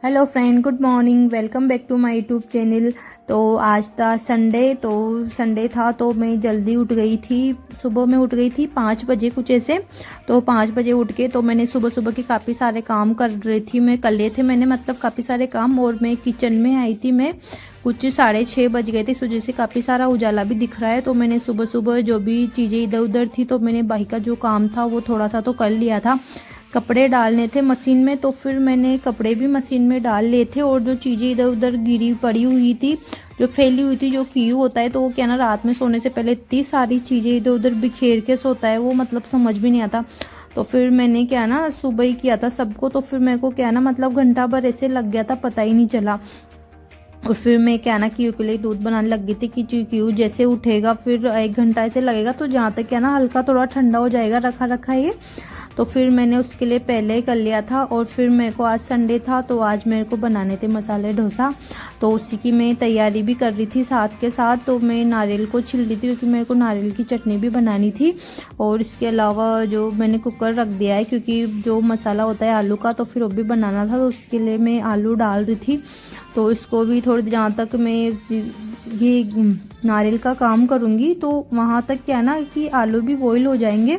Hello friend, good morning. Welcome back to my YouTube channel. तो आज था Sunday, Sunday था तो मैं जल्दी उठ गई थी। सुबह में उठ गई थी 5 बजे कुछ ऐसे। तो 5 बजे उठ के तो मैंने सुबह सुबह के काफ़ी सारे काम कर रही थी। मैं कर लिए थे मैंने, मतलब काफ़ी सारे काम। और मैं किचन में आई थी, मैं कुछ 6:30 बज गए थे। इस वजह से काफ़ी सारा उजाला भी दिख रहा है। तो मैंने सुबह सुबह जो भी चीज़ें इधर उधर थी तो मैंने बाकी का जो काम था वो थोड़ा सा तो कर लिया था। कपड़े डालने थे मशीन में, तो फिर मैंने कपड़े भी मशीन में डाल लिए थे। और जो चीज़ें इधर उधर गिरी पड़ी हुई थी, जो फैली हुई थी, जो क्यू होता है तो वो क्या ना, रात में सोने से पहले इतनी सारी चीज़ें इधर उधर बिखेर के सोता है वो, मतलब समझ भी नहीं आता। तो फिर मैंने क्या ना सुबह ही किया था सबको। तो फिर मेरे को क्या ना, मतलब घंटा भर ऐसे लग गया था, पता ही नहीं चला। और फिर मैं क्या ना क्यू के लिए दूध बनाने लग गई थी कि क्यू जैसे उठेगा फिर 1 घंटा ऐसे लगेगा, तो जहाँ तक क्या ना हल्का थोड़ा ठंडा हो जाएगा रखा रखा ये। तो फिर मैंने उसके लिए पहले ही कर लिया था। और फिर मेरे को आज संडे था तो आज मेरे को बनाने थे मसाले डोसा। तो उसी की मैं तैयारी भी कर रही थी साथ के साथ। तो मैं नारियल को छील रही थी क्योंकि मेरे को नारियल की चटनी भी बनानी थी। और इसके अलावा जो मैंने कुकर रख दिया है, क्योंकि जो मसाला होता है आलू का तो फिर वो भी बनाना था, तो उसके लिए मैं आलू डाल रही थी। तो इसको भी थोड़ी, जहाँ तक मैं ये नारियल का काम करूँगी तो वहाँ तक क्या ना कि आलू भी बॉईल हो जाएंगे।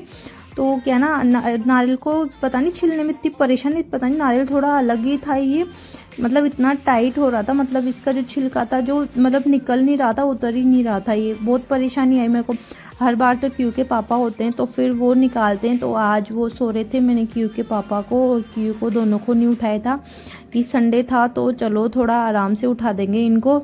तो क्या ना नारियल को पता नहीं छिलने में इतनी परेशानी, पता नहीं नारियल थोड़ा अलग ही था ये, मतलब इतना टाइट हो रहा था, मतलब इसका जो छिलका था जो मतलब निकल नहीं रहा था, उतर ही नहीं रहा था। ये बहुत परेशानी आई मेरे को। हर बार तो क्यू के पापा होते हैं तो फिर वो निकालते हैं। तो आज वो सो रहे थे, मैंने क्यू के पापा को और क्यू को दोनों को नहीं उठाया था कि संडे था तो चलो थोड़ा आराम से उठा देंगे इनको।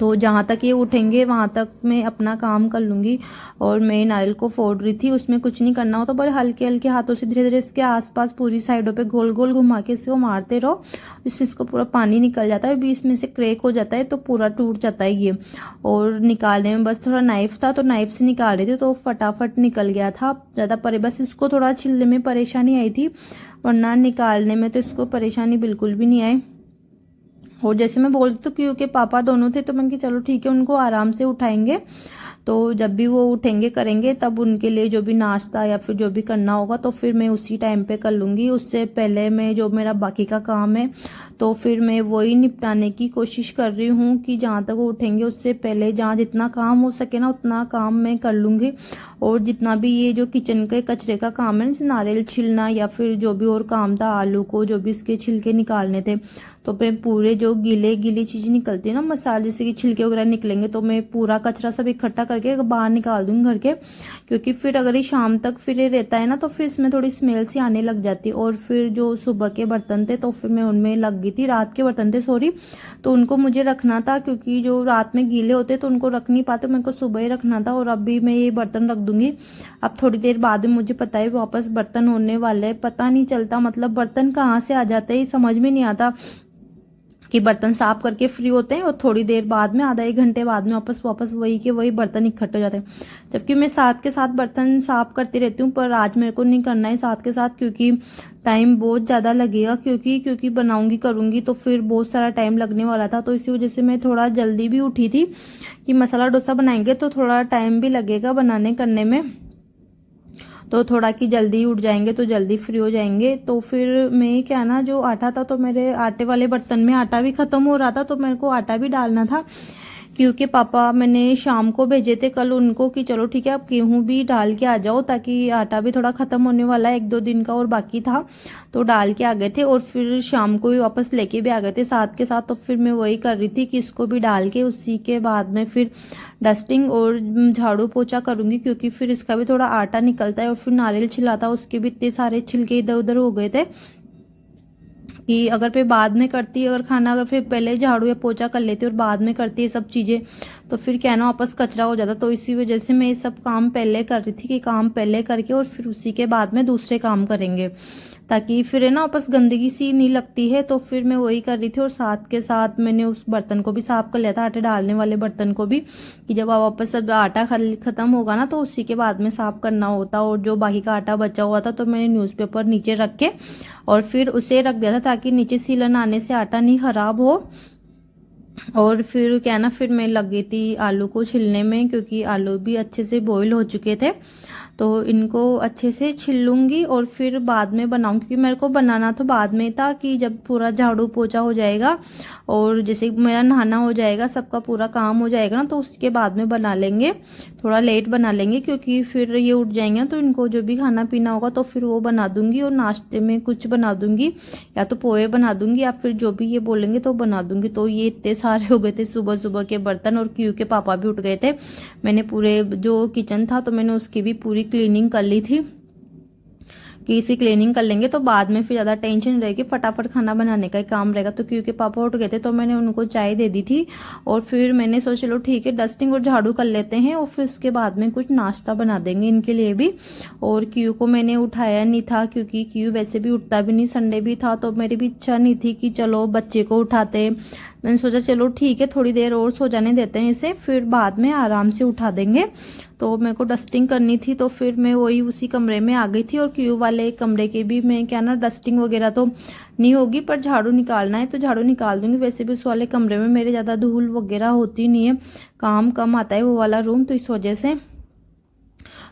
तो जहाँ तक ये उठेंगे वहाँ तक मैं अपना काम कर लूँगी। और मैं नारियल को फोड़ रही थी, उसमें कुछ नहीं करना होता, बड़े हल्के हल्के हाथों से धीरे धीरे इसके आसपास पूरी साइडों पे गोल गोल घुमा के इसको मारते रहो। इससे इसको पूरा पानी निकल जाता है, बीच में से क्रैक हो जाता है तो पूरा टूट जाता है ये। और निकालने में बस थोड़ा नाइफ था तो नाइफ से निकाल रही थी तो फटाफट निकल गया था। ज़्यादा परे बस इसको थोड़ा छिलने में परेशानी आई थी, वरना निकालने में तो इसको परेशानी बिल्कुल भी नहीं आई। और जैसे मैं बोल रही थी क्योंकि पापा दोनों थे तो मैंने कि चलो ठीक है उनको आराम से उठाएंगे। तो जब भी वो उठेंगे करेंगे तब उनके लिए जो भी नाश्ता या फिर जो भी करना होगा तो फिर मैं उसी टाइम पे कर लूँगी। उससे पहले मैं जो मेरा बाकी का काम है तो फिर मैं वही निपटाने की कोशिश कर रही हूँ कि जहाँ तक वो उठेंगे उससे पहले जहाँ जितना काम हो सके ना उतना काम मैं कर लूँगी। और जितना भी ये जो किचन के कचरे का काम है, जैसे नारियल छिलना या फिर जो भी और काम था, आलू को जो भी इसके छिलके निकालने थे, तो मैं पूरे जो गीले गीली चीज़ें निकलती है ना मसाले, जैसे कि छिलके वगैरह निकलेंगे तो मैं पूरा कचरा सब इकट्ठा करके बाहर निकाल दूंगी घर के। क्योंकि फिर अगर ये शाम तक फिर ये रहता है ना तो फिर इसमें थोड़ी स्मेल सी आने लग जाती है। और फिर जो सुबह के बर्तन थे तो फिर मैं उनमें लग गई थी, रात के बर्तन थे सॉरी, तो उनको मुझे रखना था क्योंकि जो रात में गीले होते तो उनको रख नहीं पाते, मेरे को सुबह ही रखना था। और अभी मैं ये बर्तन रख दूंगी। अब थोड़ी देर बाद में मुझे पता है वापस बर्तन होने वाले हैं, पता नहीं चलता, मतलब बर्तन कहाँ से आ जाते हैं समझ में नहीं आता कि बर्तन साफ करके फ्री होते हैं और थोड़ी देर बाद में, आधा 1 घंटे बाद में वापस वापस वही के वही बर्तन इकट्ठे हो जाते हैं। जबकि मैं साथ के साथ बर्तन साफ करती रहती हूँ, पर आज मेरे को नहीं करना है साथ के साथ क्योंकि टाइम बहुत ज़्यादा लगेगा। क्योंकि बनाऊंगी करूंगी तो फिर बहुत सारा टाइम लगने वाला था। तो इसी वजह से मैं थोड़ा जल्दी भी उठी थी कि मसाला डोसा बनाएंगे तो थोड़ा टाइम भी लगेगा बनाने करने में, तो थोड़ा कि जल्दी उठ जाएंगे तो जल्दी फ्री हो जाएंगे। तो फिर मैं क्या ना, जो आटा था तो मेरे आटे वाले बर्तन में आटा भी ख़त्म हो रहा था तो मेरे को आटा भी डालना था। क्योंकि पापा मैंने शाम को भेजे थे कल उनको कि चलो ठीक है आप गेहूँ भी डाल के आ जाओ, ताकि आटा भी थोड़ा ख़त्म होने वाला है, 1-2 दिन का और बाकी था तो डाल के आ गए थे। और फिर शाम को भी वापस लेके भी आ गए थे साथ के साथ। तो फिर मैं वही कर रही थी कि इसको भी डाल के उसी के बाद में फिर डस्टिंग और झाड़ू पोछा करूँगी, क्योंकि फिर इसका भी थोड़ा आटा निकलता है। और फिर नारियल छिला था उसके भी इतने सारे छिलके इधर उधर हो गए थे कि अगर फिर बाद में करती अगर खाना, अगर फिर पहले झाड़ू या पोछा कर लेती और बाद में करती ये सब चीज़ें तो फिर क्या ना वापस कचरा हो जाता। तो इसी वजह से मैं ये सब काम पहले कर रही थी कि काम पहले करके और फिर उसी के बाद में दूसरे काम करेंगे, ताकि फिर है ना वापस गंदगी सी नहीं लगती है। तो फिर मैं वही कर रही थी और साथ के साथ मैंने उस बर्तन को भी साफ कर लिया था, आटे डालने वाले बर्तन को भी, कि जब वापस सब आटा ख़त्म होगा ना तो उसी के बाद में साफ करना होता। और जो बाकी का आटा बचा हुआ था तो मैंने न्यूज़पेपर नीचे रख के और फिर उसे रख दिया था ताकि नीचे सीलन आने से आटा नहीं खराब हो। और फिर क्या ना, फिर मैं लग गई थी आलू को छिलने में क्योंकि आलू भी अच्छे से बॉईल हो चुके थे। तो इनको अच्छे से छिल लूँगी और फिर बाद में बनाऊँगी, क्योंकि मेरे को बनाना तो बाद में था कि जब पूरा झाड़ू पोछा हो जाएगा और जैसे मेरा नहाना हो जाएगा, सबका पूरा काम हो जाएगा ना, तो उसके बाद में बना लेंगे। थोड़ा लेट बना लेंगे क्योंकि फिर ये उठ जाएंगे ना, तो इनको जो भी खाना पीना होगा तो फिर वो बना दूंगी और नाश्ते में कुछ बना दूंगी, या तो पोहे बना दूंगी या फिर जो भी ये बोलेंगे तो बना दूंगी। तो ये इतने सारे हो गए थे सुबह सुबह के बर्तन, और क्यू के पापा भी उठ गए थे। मैंने पूरे जो किचन था तो मैंने उसकी भी पूरी क्लीनिंग कर ली थी कि इसी क्लीनिंग कर लेंगे तो बाद में फिर ज़्यादा टेंशन रहेगी, फटाफट खाना बनाने का ही काम रहेगा। तो क्योंकि पापा उठ गए थे तो मैंने उनको चाय दे दी थी और फिर मैंने सोचा चलो ठीक है डस्टिंग और झाड़ू कर लेते हैं और फिर उसके बाद में कुछ नाश्ता बना देंगे इनके लिए भी। और क्यू को मैंने उठाया नहीं था क्योंकि क्यू वैसे भी उठता भी नहीं, संडे भी था तो मेरी भी इच्छा नहीं थी कि चलो बच्चे को उठाते। मैंने सोचा चलो ठीक है थोड़ी देर और सो जाने देते हैं इसे, फिर बाद में आराम से उठा देंगे। तो मेरे को डस्टिंग करनी थी तो फिर मैं वही उसी कमरे में आ गई थी, और क्यू वाले कमरे के भी मैं क्या ना डस्टिंग वगैरह तो नहीं होगी पर झाड़ू निकालना है तो झाड़ू निकाल दूंगी। वैसे भी उस वाले कमरे में मेरे ज़्यादा धूल वगैरह होती नहीं है, काम कम आता है वो वाला रूम, तो इस वजह से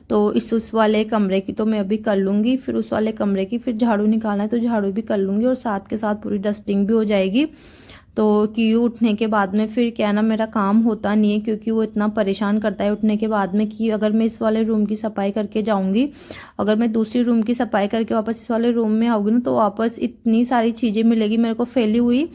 तो उस वाले कमरे की तो मैं अभी कर लूँगी, फिर उस वाले कमरे की फिर झाड़ू निकालना है तो झाड़ू भी कर लूँगी और साथ के साथ पूरी डस्टिंग भी हो जाएगी। तो क्यू उठने के बाद में फिर क्या ना मेरा काम होता नहीं है क्योंकि वो इतना परेशान करता है उठने के बाद में कि अगर मैं इस वाले रूम की सफाई करके जाऊंगी, अगर मैं दूसरी रूम की सफाई करके वापस इस वाले रूम में आऊँगी ना तो वापस इतनी सारी चीज़ें मिलेगी मेरे को फैली हुई।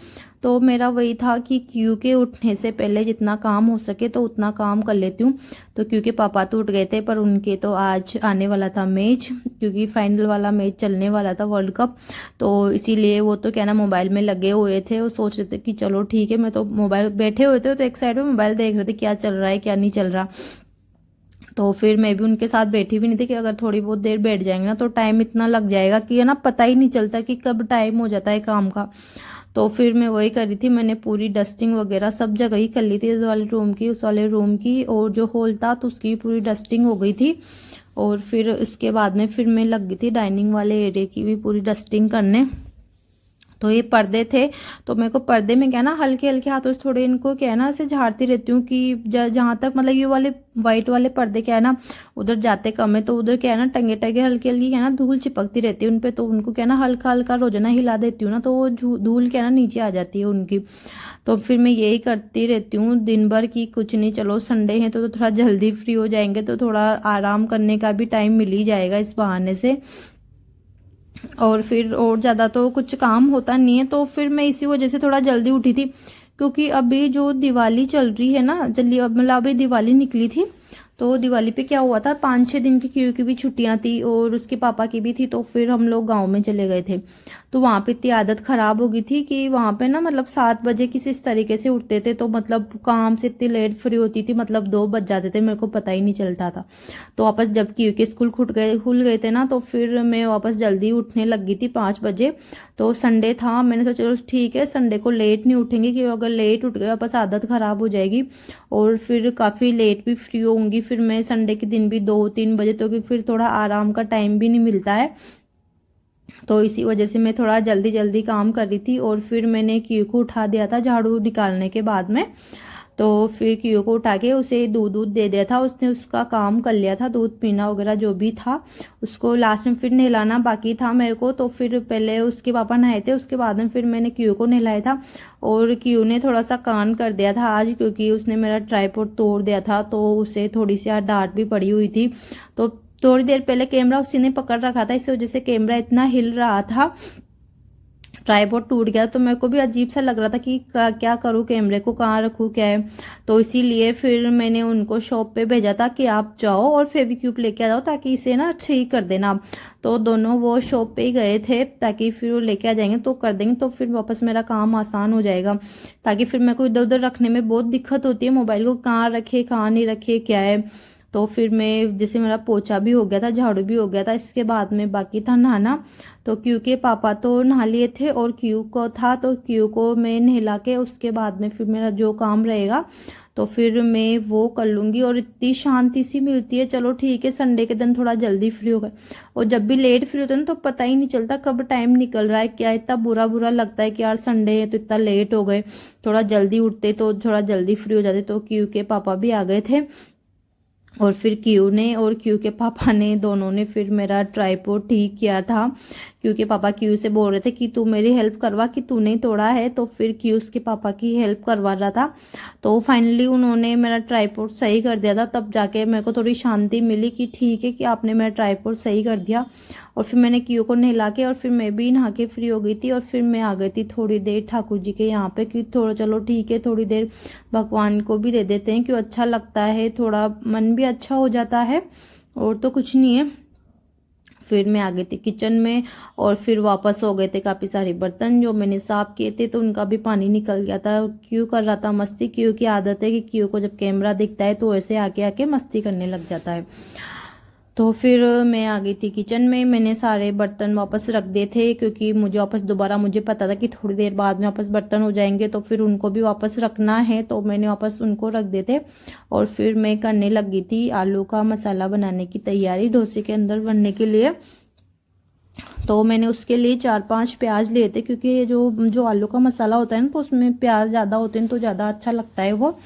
तो मेरा वही था कि क्यू के उठने से पहले जितना काम हो सके तो उतना काम कर लेती हूँ। तो क्योंकि पापा तो उठ गए थे पर उनके तो आज आने वाला था मैच, क्योंकि फाइनल वाला मैच चलने वाला था वर्ल्ड कप, तो इसीलिए वो तो क्या ना मोबाइल में लगे हुए थे और सोच रहे थे कि चलो ठीक है। मैं तो मोबाइल बैठे हुए थे तो एक साइड में मोबाइल देख रहे थे क्या चल रहा है क्या नहीं चल रहा। तो फिर मैं भी उनके साथ बैठी भी नहीं थी कि अगर थोड़ी बहुत देर बैठ जाएंगे ना तो टाइम इतना लग जाएगा कि है ना पता ही नहीं चलता कि कब टाइम हो जाता है काम का। तो फिर मैं वही कर रही थी, मैंने पूरी डस्टिंग वगैरह सब जगह ही कर ली थी, इस वाले रूम की उस वाले रूम की, और जो हॉल था तो उसकी पूरी डस्टिंग हो गई थी। और फिर इसके बाद में फिर मैं लग गई थी डाइनिंग वाले एरिया की भी पूरी डस्टिंग करने। तो ये पर्दे थे तो मेरे को पर्दे में क्या ना हल्के हल्के हाथों से थोड़े इनको क्या है ना ऐसे झाड़ती रहती हूँ कि जहाँ तक मतलब ये वाले वाइट वाले पर्दे क्या है ना उधर जाते कम है, तो उधर क्या है ना टंगे टंगे हल्की हल्की क्या है ना धूल चिपकती रहती है उन पे, तो उनको क्या है ना हल्का हल्का रोजाना हिला देती हूँ ना तो वो धूल क्या है ना नीचे आ जाती है उनकी। तो फिर मैं यही करती रहती हूँ दिन भर की, कुछ नहीं चलो संडे है तो थोड़ा जल्दी फ्री हो जाएंगे तो थोड़ा आराम करने का भी टाइम मिल ही जाएगा इस बहाने से। और फिर और ज़्यादा तो कुछ काम होता नहीं है, तो फिर मैं इसी वजह से थोड़ा जल्दी उठी थी क्योंकि अभी जो दिवाली चल रही है ना जल्दी मतलब अभी दिवाली निकली थी, तो दिवाली पे क्या हुआ था 5-6 दिन की क्यू की भी छुट्टियां थी और उसके पापा की भी थी, तो फिर हम लोग गांव में चले गए थे। तो वहाँ पे इतनी आदत ख़राब हो गई थी कि वहाँ पे ना मतलब 7 बजे किसी इस तरीके से उठते थे तो मतलब काम से इतनी लेट फ्री होती थी, मतलब 2 बज जाते थे, मेरे को पता ही नहीं चलता था। तो वापस जब क्यू के स्कूल खुल गए थे ना तो फिर मैं वापस जल्दी उठने लग गई थी 5 बजे। तो संडे था, मैंने सोचा चलो ठीक है संडे को लेट नहीं उठेंगे क्योंकि अगर लेट उठ गए वापस आदत ख़राब हो जाएगी और फिर काफ़ी लेट भी फ्री होंगी, फिर मैं संडे के दिन भी 2-3 बजे तो कि फिर थोड़ा आराम का टाइम भी नहीं मिलता है। तो इसी वजह से मैं थोड़ा जल्दी जल्दी काम कर रही थी और फिर मैंने क्यू को उठा दिया था झाड़ू निकालने के बाद में। तो फिर क्यू को उठा के उसे दूध दे दिया था, उसने उसका काम कर लिया था, दूध पीना वगैरह जो भी था उसको। लास्ट में फिर नहलाना बाकी था मेरे को, तो फिर पहले उसके पापा नहाए थे उसके बाद में फिर मैंने क्यू को नहलाया था। और क्यू ने थोड़ा सा कान कर दिया था आज क्योंकि उसने मेरा ट्राइपॉड तोड़ दिया था, तो उसे थोड़ी सी डांट भी पड़ी हुई थी। तो थोड़ी देर पहले कैमरा उसी ने पकड़ रखा था, इस वजह से कैमरा इतना हिल रहा था, ट्राइपॉड टूट गया। तो मेरे को भी अजीब सा लग रहा था कि क्या करूँ, कैमरे को कहाँ रखूँ क्या है। तो इसीलिए फिर मैंने उनको शॉप पे भेजा था कि आप जाओ और फेविक्विक लेके आ जाओ ताकि इसे ना ठीक कर देना आप। तो दोनों वो शॉप पे ही गए थे ताकि फिर वो लेके आ जाएंगे तो कर देंगे, तो फिर वापस मेरा काम आसान हो जाएगा। ताकि फिर मेरे को इधर उधर रखने में बहुत दिक्कत होती है, मोबाइल को कहाँ रखे कहाँ नहीं रखे क्या है। तो फिर मैं जैसे मेरा पोछा भी हो गया था झाड़ू भी हो गया था, इसके बाद में बाकी था नहाना। तो क्यू के पापा तो नहा लिए थे और क्यू को था तो क्यू को मैं नहला के उसके बाद में फिर मेरा जो काम रहेगा तो फिर मैं वो कर लूँगी। और इतनी शांति सी मिलती है, चलो ठीक है संडे के दिन थोड़ा जल्दी फ्री हो गए। और जब भी लेट फ्री होते हैं ना तो पता ही नहीं चलता कब टाइम निकल रहा है क्या, इतना बुरा बुरा लगता है कि यार संडे है तो इतना लेट हो गए, थोड़ा जल्दी उठते तो थोड़ा जल्दी फ्री हो जाते। तो क्यू के पापा भी आ गए थे और फिर क्यू ने और क्यू के पापा ने दोनों ने फिर मेरा ट्राइपॉड ठीक किया था, क्योंकि पापा क्यू से बोल रहे थे कि तू मेरी हेल्प करवा, कि तूने तोड़ा है। तो फिर क्यू उसके पापा की हेल्प करवा रहा था। तो फाइनली उन्होंने मेरा ट्राइपॉड सही कर दिया था, तब जाके मेरे को थोड़ी शांति मिली कि ठीक है कि आपने मेरा ट्राइपॉड सही कर दिया। और फिर मैंने क्यू को नहला के और फिर मैं भी नहा के फ्री हो गई थी। और फिर मैं आ गई थी थोड़ी देर ठाकुर जी के यहाँ पे, कि थोड़ा चलो ठीक है थोड़ी देर भगवान को भी दे देते हैं, क्यों अच्छा लगता है, थोड़ा मन भी अच्छा हो जाता है, और तो कुछ नहीं है। फिर मैं आ गई थी किचन में और फिर वापस हो गए थे काफ़ी सारे बर्तन जो मैंने साफ़ किए थे, तो उनका भी पानी निकल गया था। क्यों कर रहा था मस्ती, क्यों की आदत है कि क्यों को जब कैमरा दिखता है तो ऐसे आके आके मस्ती करने लग जाता है। तो फिर मैं आ गई थी किचन में, मैंने सारे बर्तन वापस रख दिए थे, क्योंकि मुझे वापस दोबारा मुझे पता था कि थोड़ी देर बाद में वापस बर्तन हो जाएंगे, तो फिर उनको भी वापस रखना है, तो मैंने वापस उनको रख दिए थे। और फिर मैं करने लगी थी आलू का मसाला बनाने की तैयारी डोसे के अंदर भरने के लिए। तो मैंने उसके लिए 4-5 प्याज लिए थे, क्योंकि ये जो आलू का मसाला होता है ना, तो उसमें प्याज ज़्यादा होते हैं तो ज़्यादा अच्छा लगता है वो।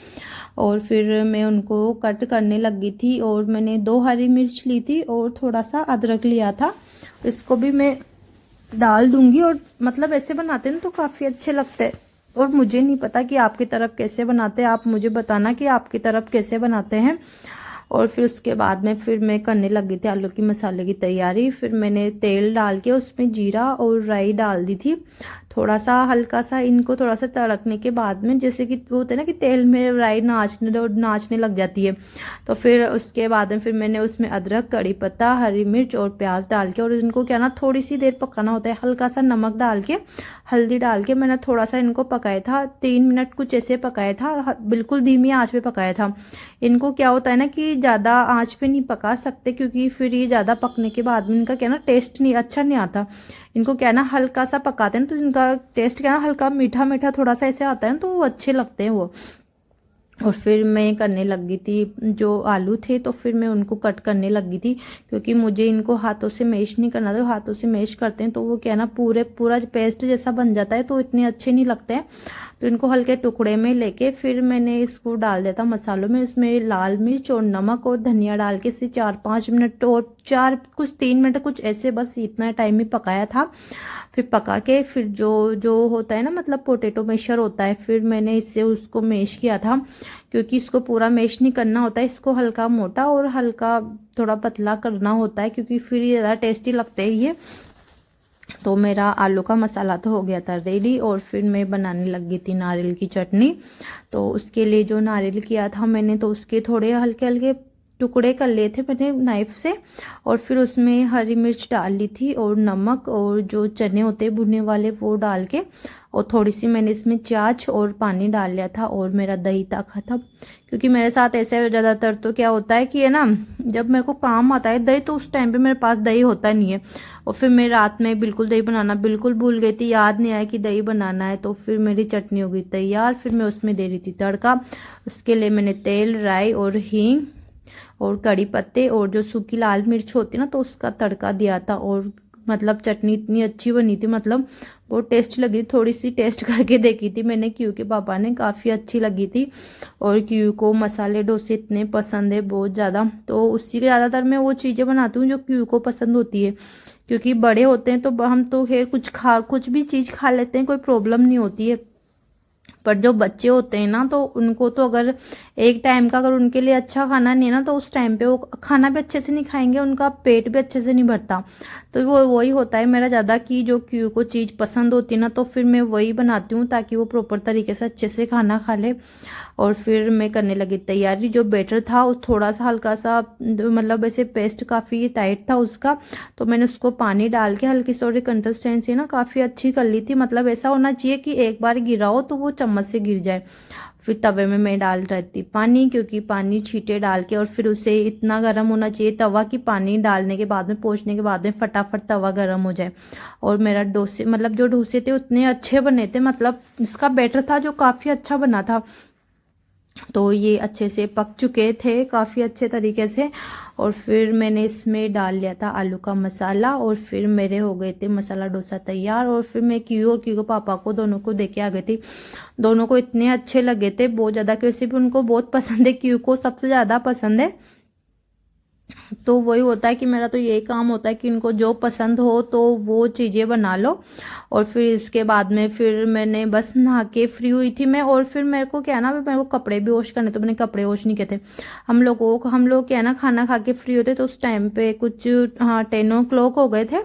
और फिर मैं उनको कट करने लगी थी, और मैंने 2 हरी मिर्च ली थी और थोड़ा सा अदरक लिया था, इसको भी मैं डाल दूंगी। और मतलब ऐसे बनाते हैं ना तो काफ़ी अच्छे लगते हैं। और मुझे नहीं पता कि आपकी तरफ कैसे बनाते हैं, आप मुझे बताना कि आपकी तरफ कैसे बनाते हैं। और फिर उसके बाद में फिर मैं करने लगी थी आलू की मसाले की तैयारी। फिर मैंने तेल डाल के उसमें जीरा और राई डाल दी थी, थोड़ा सा हल्का सा इनको थोड़ा सा तड़कने के बाद में, जैसे कि वो होता है ना कि तेल में राई नाचने लग जाती है, तो फिर उसके बाद में फिर मैंने उसमें अदरक, कड़ी पत्ता, हरी मिर्च और प्याज डाल के, और इनको क्या ना थोड़ी सी देर पकाना होता है, हल्का सा नमक डाल के, हल्दी डाल के मैंने थोड़ा सा इनको पकाया था, 3 मिनट कुछ ऐसे पकाया था, बिल्कुल धीमी आंच पे पकाया था। इनको क्या होता है ना कि ज़्यादा आंच पे नहीं पका सकते, क्योंकि फिर ये ज़्यादा पकने के बाद में इनका क्या ना टेस्ट नहीं अच्छा नहीं आता। इनको क्या ना हल्का सा पकाते हैं तो इनका टेस्ट क्या ना हल्का मीठा मीठा थोड़ा सा ऐसे आता है ना, तो वो अच्छे लगते हैं वो। और फिर मैं करने लगी थी जो आलू थे, तो फिर मैं उनको कट करने लगी थी, क्योंकि मुझे इनको हाथों से मैश नहीं करना था। हाथों से मैश करते हैं तो वो क्या ना पूरा पेस्ट जैसा बन जाता है, तो इतने अच्छे नहीं लगते हैं। तो इनको हल्के टुकड़े में लेके फिर मैंने इसको डाल दिया था मसालों में, उसमें लाल मिर्च और नमक और धनिया डाल के इसे 4-5 मिनट और 3 मिनट कुछ ऐसे बस इतना टाइम ही पकाया था। फिर पका के फिर जो जो होता है ना मतलब पोटैटो मैशर होता है, फिर मैंने इससे उसको मैश किया था, क्योंकि इसको पूरा मैश नहीं करना होता है, इसको हल्का मोटा और हल्का थोड़ा पतला करना होता है, क्योंकि फिर ये ज़्यादा टेस्टी लगते हैं ये। तो मेरा आलू का मसाला तो हो गया था रेडी, और फिर मैं बनाने लगी थी नारियल की चटनी। तो उसके लिए जो नारियल किया था मैंने, तो उसके थोड़े हल्के हल्के टुकड़े कर लिए थे मैंने नाइफ से, और फिर उसमें हरी मिर्च डाल ली थी और नमक और जो चने होते हैं भुने वाले वो डाल के, और थोड़ी सी मैंने इसमें छाछ और पानी डाल लिया था, और मेरा दही था ख़त्म। क्योंकि मेरे साथ ऐसे ज़्यादातर तो क्या होता है कि है ना, जब मेरे को काम आता है दही, तो उस टाइम पे मेरे पास दही होता नहीं है, और फिर मैं रात में बिल्कुल दही बनाना बिल्कुल भूल गई थी, याद नहीं आया कि दही बनाना है। तो फिर मेरी चटनी हो गई तैयार। फिर मैं उसमें दे रही थी तड़का, उसके लिए मैंने तेल, राई और हींग और कड़ी पत्ते और जो सूखी लाल मिर्च होती है ना, तो उसका तड़का दिया था। और मतलब चटनी इतनी अच्छी बनी थी, मतलब बहुत टेस्टी लगी। थोड़ी सी टेस्ट करके देखी थी मैंने, क्यू के पापा ने, काफ़ी अच्छी लगी थी। और क्यू को मसाले डोसे इतने पसंद है बहुत ज़्यादा, तो उसी के ज़्यादातर मैं वो चीज़ें बनाती हूँ जो क्यू को पसंद होती है, क्योंकि बड़े होते हैं तो हम तो खैर कुछ भी चीज़ खा लेते हैं, कोई प्रॉब्लम नहीं होती है। पर जो बच्चे होते हैं ना, तो उनको तो अगर एक टाइम का अगर उनके लिए अच्छा खाना नहीं है ना, तो उस टाइम पे वो खाना भी अच्छे से नहीं खाएंगे, उनका पेट भी अच्छे से नहीं भरता। तो वो वही होता है मेरा ज़्यादा कि जो क्यू को चीज़ पसंद होती है ना, तो फिर मैं वही बनाती हूँ ताकि वो प्रॉपर तरीके से अच्छे से खाना खा ले। और फिर मैं करने लगी तैयारी। जो बैटर था वो थोड़ा सा हल्का सा मतलब ऐसे पेस्ट काफ़ी टाइट था उसका, तो मैंने उसको पानी डाल के हल्की सी कंसिस्टेंसी ना काफ़ी अच्छी कर ली थी। मतलब ऐसा होना चाहिए कि एक बार गिराओ तो वो चम्मच से गिर जाए। फिर तवे में मैं डाल रही थी पानी, क्योंकि पानी छींटे डाल के, और फिर उसे इतना गर्म होना चाहिए तवा कि पानी डालने के बाद में पहुँचने के बाद में फटाफट तवा गर्म हो जाए। और मेरा डोसे मतलब जो डोसे थे उतने अच्छे बने थे, मतलब इसका बैटर था जो काफ़ी अच्छा बना था। तो ये अच्छे से पक चुके थे काफ़ी अच्छे तरीके से। और फिर मैंने इसमें डाल लिया था आलू का मसाला, और फिर मेरे हो गए थे मसाला डोसा तैयार। और फिर मैं क्यू और क्यू को पापा को दोनों को दे के आ गई थी। दोनों को इतने अच्छे लगे थे बहुत ज़्यादा, कि वैसे भी उनको बहुत पसंद है, क्यू को सबसे ज़्यादा पसंद है। तो वही होता है कि मेरा तो यही काम होता है कि इनको जो पसंद हो तो वो चीज़ें बना लो। और फिर इसके बाद में फिर मैंने बस नहा के फ्री हुई थी मैं। और फिर मेरे को क्या है ना, मेरे को कपड़े भी वॉश करने, तो मैंने कपड़े वॉश नहीं किए थे। हम लोग क्या है ना, खाना खा के फ्री होते तो उस टाइम पे कुछ, हाँ, 10 o'clock हो गए थे।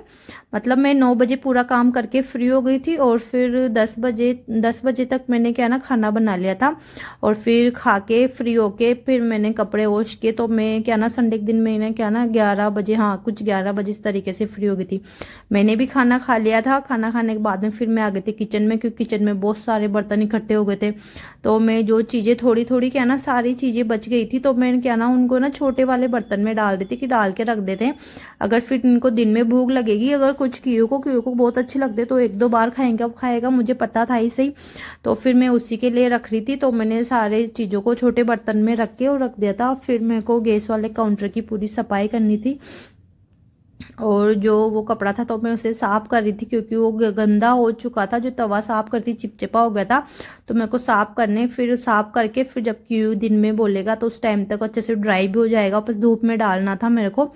मतलब मैं 9 बजे पूरा काम करके फ्री हो गई थी। और फिर 10 बजे तक मैंने क्या है ना खाना बना लिया था। और फिर खा के फ्री होके फिर मैंने कपड़े वॉश किए। तो मैं क्या ना संडे के दिन मैंने क्या ना 11 बजे, हाँ कुछ 11 बजे इस तरीके से फ्री हो गई थी। मैंने भी खाना खा लिया था। खाना खाने के बाद में फिर मैं आ गई थी किचन में, क्योंकि किचन में बहुत सारे बर्तन इकट्ठे हो गए थे। तो मैं जो चीज़ें थोड़ी थोड़ी क्या ना, सारी चीज़ें बच गई थी, तो मैंने क्या ना उनको ना छोटे वाले बर्तन में डाल दी थी कि डाल के रख देते हैं। अगर फिर इनको दिन में भूख लगेगी, अगर कुछ कीओ को बहुत अच्छे लगते तो 1-2 बार खाएंगे, अब खाएगा मुझे पता था ही सही। तो फिर मैं उसी के लिए रख रही थी। तो मैंने सारे चीज़ों को छोटे बर्तन में रख के और रख दिया था। फिर मेरे को गैस वाले काउंटर की पूरी सफाई करनी थी। और जो वो कपड़ा था तो मैं उसे साफ कर रही थी, क्योंकि वो गंदा हो चुका था। जो तवा साफ करती चिपचिपा हो गया था। तो मेरे को साफ करने, फिर साफ करके फिर जब क्यू दिन में बोलेगा तो उस टाइम तक अच्छे से ड्राई भी हो जाएगा। बस धूप में डालना था मेरे को।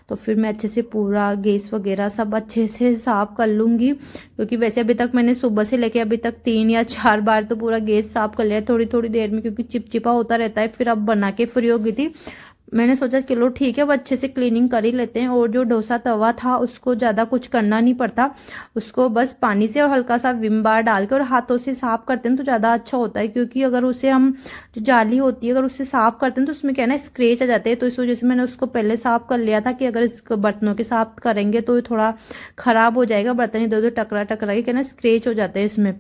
तो फिर मैं अच्छे से पूरा गैस वगैरह सब अच्छे से साफ कर लूँगी, क्योंकि वैसे अभी तक मैंने सुबह से लेके अभी तक 3 या 4 बार तो पूरा गैस साफ कर लिया थोड़ी थोड़ी देर में, क्योंकि चिपचिपा होता रहता है। फिर अब बना के फ्री हो गई थी। मैंने सोचा चलो ठीक है, वो अच्छे से क्लीनिंग कर ही लेते हैं। और जो डोसा तवा था उसको ज़्यादा कुछ करना नहीं पड़ता। उसको बस पानी से और हल्का सा विम बार डाल के और हाथों से साफ करते हैं तो ज़्यादा अच्छा होता है। क्योंकि अगर उसे हम, जो जाली होती है अगर उससे साफ करते हैं तो उसमें क्या है ना स्क्रैच आ जाते हैं। तो इस वजह से मैंने उसको पहले साफ कर लिया था कि अगर इस बर्तनों के साफ करेंगे तो थोड़ा ख़राब हो जाएगा, बर्तन इधर उधर टकरा टकरा के क्या ना स्क्रैच हो जाते हैं इसमें।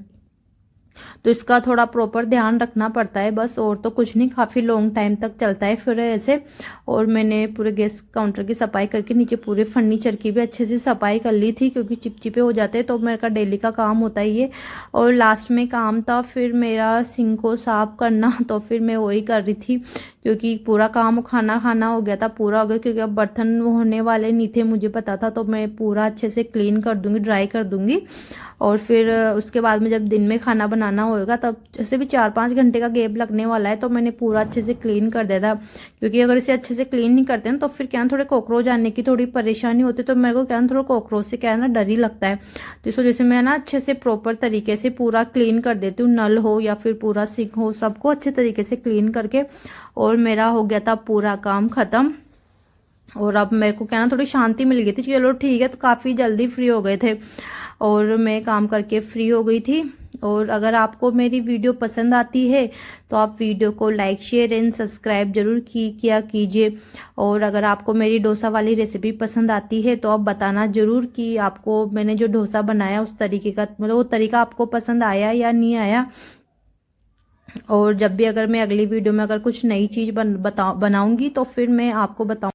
तो इसका थोड़ा प्रॉपर ध्यान रखना पड़ता है बस, और तो कुछ नहीं, काफ़ी लॉन्ग टाइम तक चलता है फिर ऐसे। और मैंने पूरे गैस काउंटर की सफाई करके नीचे पूरे फर्नीचर की भी अच्छे से सफाई कर ली थी, क्योंकि चिपचिपे हो जाते हैं। तो मेरे का डेली का काम होता है ये। और लास्ट में काम था फिर मेरा सिंक को साफ करना, तो फिर मैं वही कर रही थी, क्योंकि पूरा काम खाना खाना हो गया था, पूरा हो गया। क्योंकि अब बर्तन होने वाले नहीं थे, मुझे पता था। तो मैं पूरा अच्छे से क्लीन कर दूंगी, ड्राई कर दूंगी। और फिर उसके बाद में जब दिन में खाना बनाना होगा तब जैसे भी 4-5 घंटे का गैप लगने वाला है, तो मैंने पूरा अच्छे से क्लीन कर दिया था। क्योंकि अगर इसे अच्छे से क्लीन नहीं करते हैं तो फिर क्या थोड़े कॉकरोच आने की थोड़ी परेशानी होती है। तो मेरे को क्या थोड़ा कॉकरोच से क्या है ना डर ही लगता है। तो इस वजह से मैं ना अच्छे से प्रॉपर तरीके से पूरा क्लीन कर देती हूँ, नल हो या फिर पूरा सिंक हो, सबको अच्छे तरीके से क्लीन करके। और मेरा हो गया था पूरा काम ख़त्म। और अब मेरे को क्या ना थोड़ी शांति मिल गई थी, चलो ठीक है। तो काफ़ी जल्दी फ्री हो गए थे और मैं काम करके फ्री हो गई थी। और अगर आपको मेरी वीडियो पसंद आती है तो आप वीडियो को लाइक शेयर एंड सब्सक्राइब जरूर किया कीजिए। और अगर आपको मेरी डोसा वाली रेसिपी पसंद आती है तो आप बताना ज़रूर कि आपको मैंने जो डोसा बनाया उस तरीके का, मतलब वो तरीका आपको पसंद आया या नहीं आया। और जब भी अगर मैं अगली वीडियो में अगर कुछ नई चीज़ बनाऊंगी तो फिर मैं आपको बताऊँ।